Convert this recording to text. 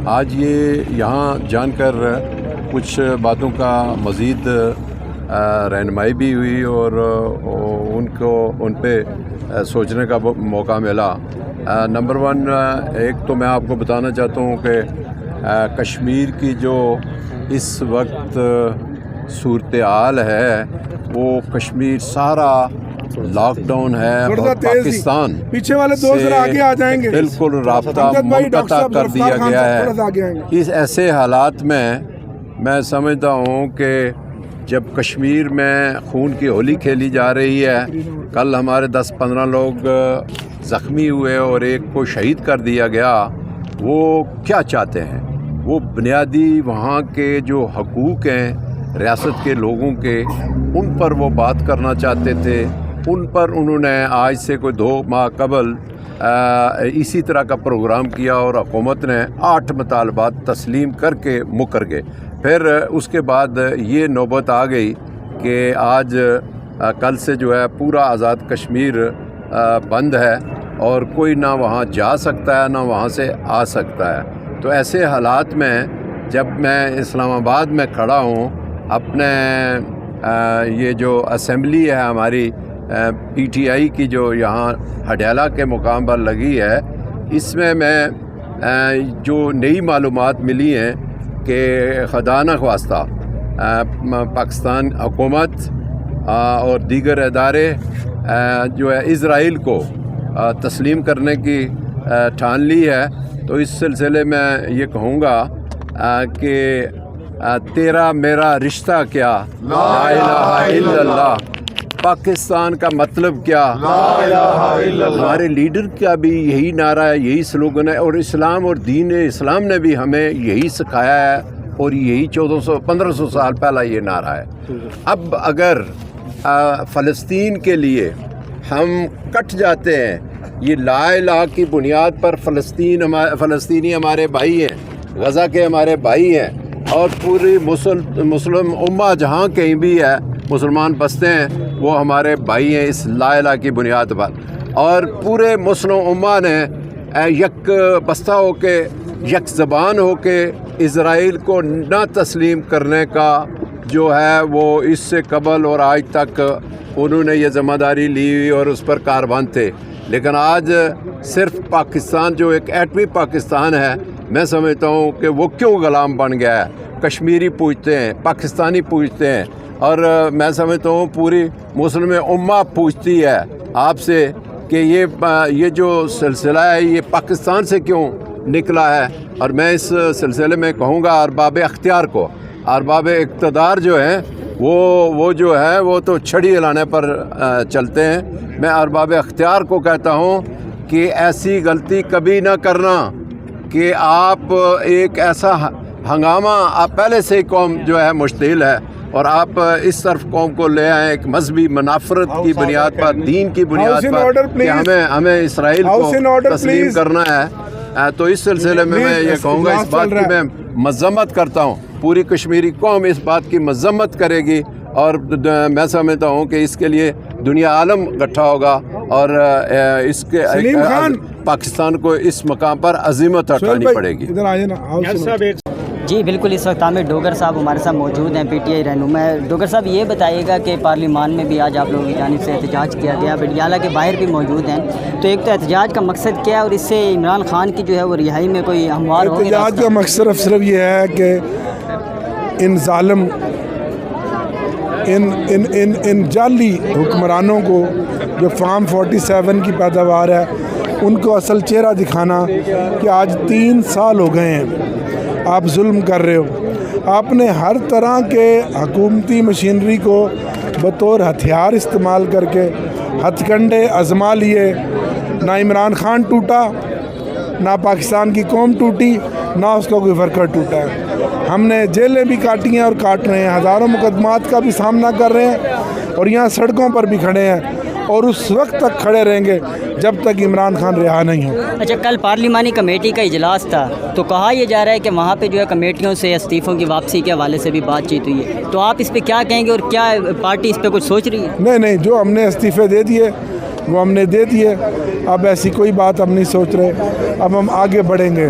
آج یہ یہاں جان کر کچھ باتوں کا مزید رہنمائی بھی ہوئی اور ان پہ سوچنے کا موقع ملا۔ نمبر 1 ایک تو میں آپ کو بتانا چاہتا ہوں کہ کشمیر کی جو اس وقت صورتحال ہے وہ کشمیر سارا لاک ڈاؤن ہے اور پاکستان پیچھے والے دو ذرا آگے آ جائیں گے، بالکل رابطہ منقطع کر دیا گیا ہے۔ اس ایسے حالات میں سمجھتا ہوں کہ جب کشمیر میں خون کی ہولی کھیلی جا رہی ہے، کل ہمارے 10-15 لوگ زخمی ہوئے اور ایک کو شہید کر دیا گیا، وہ کیا چاہتے ہیں؟ وہ بنیادی وہاں کے جو حقوق ہیں ریاست کے لوگوں کے، ان پر وہ بات کرنا چاہتے تھے۔ ان پر انہوں نے آج سے کوئی 2 ماہ قبل اسی طرح کا پروگرام کیا اور حکومت نے 8 مطالبات تسلیم کر کے مکر گئے۔ پھر اس کے بعد یہ نوبت آ گئی کہ آج کل سے جو ہے پورا آزاد کشمیر بند ہے اور کوئی نہ وہاں جا سکتا ہے نہ وہاں سے آ سکتا ہے۔ تو ایسے حالات میں جب میں اسلام آباد میں کھڑا ہوں، اپنے یہ جو اسمبلی ہے ہماری PTI کی جو یہاں ہڈیالہ کے مقام پر لگی ہے، اس میں جو نئی معلومات ملی ہیں کہ خدا نخواستہ پاکستان حکومت اور دیگر ادارے جو ہے اسرائیل کو تسلیم کرنے کی ٹھان لی ہے۔ تو اس سلسلے میں یہ کہوں گا کہ تیرا میرا رشتہ کیا، لا الہ الا اللہ، پاکستان کا مطلب کیا، لا الہ الا اللہ۔ ہمارے لیڈر کا بھی یہی نعرہ ہے، یہی سلوگن ہے، اور اسلام اور دین اسلام نے بھی ہمیں یہی سکھایا ہے اور یہی 1400-1500 سال پہلا یہ نعرہ ہے۔ اب اگر فلسطین کے لیے ہم کٹ جاتے ہیں، یہ لا الہ کی بنیاد پر فلسطینی ہمارے بھائی ہیں، غزہ کے ہمارے بھائی ہیں، اور پوری مسلم امہ جہاں کہیں بھی ہے مسلمان بستے ہیں وہ ہمارے بھائی ہیں اس لا الہ کی بنیاد پر۔ اور پورے مسلم امہ نے یک بستہ ہو کے، یک زبان ہو کے اسرائیل کو نہ تسلیم کرنے کا جو ہے وہ اس سے قبل اور آج تک انہوں نے یہ ذمہ داری لی ہوئی اور اس پر کاربند تھے۔ لیکن آج صرف پاکستان جو ایک ایٹمی پاکستان ہے، میں سمجھتا ہوں کہ وہ کیوں غلام بن گیا ہے۔ کشمیری پوچھتے ہیں، پاکستانی پوچھتے ہیں، اور میں سمجھتا ہوں پوری مسلم امہ پوچھتی ہے آپ سے کہ یہ جو سلسلہ ہے یہ پاکستان سے کیوں نکلا ہے۔ اور میں اس سلسلے میں کہوں گا ارباب اختیار کو، ارباب اقتدار جو ہیں وہ جو ہے وہ تو چھڑی ہلانے پر چلتے ہیں۔ میں ارباب اختیار کو کہتا ہوں کہ ایسی غلطی کبھی نہ کرنا کہ آپ ایک ایسا ہنگامہ، آپ پہلے سے ہی قوم جو ہے مشتعل ہے اور آپ اس طرف قوم کو لے آئیں ایک مذہبی منافرت کی بنیاد پر، دین کی بنیاد پر کہ ہمیں اسرائیل کو تسلیم کرنا ہے۔ تو اس سلسلے میں یہ کہوں گا، اس بات کی میں مذمت کرتا ہوں، پوری کشمیری قوم اس بات کی مذمت کرے گی، اور میں سمجھتا ہوں کہ اس کے لیے دنیا عالم اکٹھا ہوگا اور اس کے پاکستان کو اس مقام پر عظمت اٹھانی پڑے گی۔ جی بالکل، اس وقت عامر ڈوگر صاحب ہمارے ساتھ موجود ہیں، PTI رہنما ہے۔ ڈوگر صاحب یہ بتائیے گا کہ پارلیمان میں بھی آج آپ لوگوں کی جانب سے احتجاج کیا گیا، ہڈیالہ کے باہر بھی موجود ہیں، تو ایک تو احتجاج کا مقصد کیا ہے اور اس سے عمران خان کی جو ہے وہ رہائی میں کوئی ہموار ہو گیا؟ احتجاج کا مقصد صرف یہ ہے کہ ان ظالم ان جعلی حکمرانوں کو جو فارم 47 کی پیداوار ہے ان کو اصل چہرہ دکھانا کہ آج 3 سال ہو گئے ہیں آپ ظلم کر رہے ہو۔ آپ نے ہر طرح کے حکومتی مشینری کو بطور ہتھیار استعمال کر کے ہتھ کنڈے آزما لیے۔ نہ عمران خان ٹوٹا، نہ پاکستان کی قوم ٹوٹی، نہ اس کا کوئی ورکر ٹوٹا ہے۔ ہم نے جیلیں بھی کاٹی ہیں اور کاٹ رہے ہیں، ہزاروں مقدمات کا بھی سامنا کر رہے ہیں اور یہاں سڑکوں پر بھی کھڑے ہیں، اور اس وقت تک کھڑے رہیں گے جب تک عمران خان رہا نہیں ہو۔ اچھا، کل پارلیمانی کمیٹی کا اجلاس تھا تو کہا یہ جا رہا ہے کہ وہاں پہ جو ہے کمیٹیوں سے استعفوں کی واپسی کے حوالے سے بھی بات چیت ہوئی ہے، تو آپ اس پہ کیا کہیں گے اور کیا پارٹی اس پہ کچھ سوچ رہی ہے؟ نہیں، جو ہم نے استعفے دے دیے وہ ہم نے دے دیے، اب ایسی کوئی بات ہم نہیں سوچ رہے، اب ہم آگے بڑھیں گے۔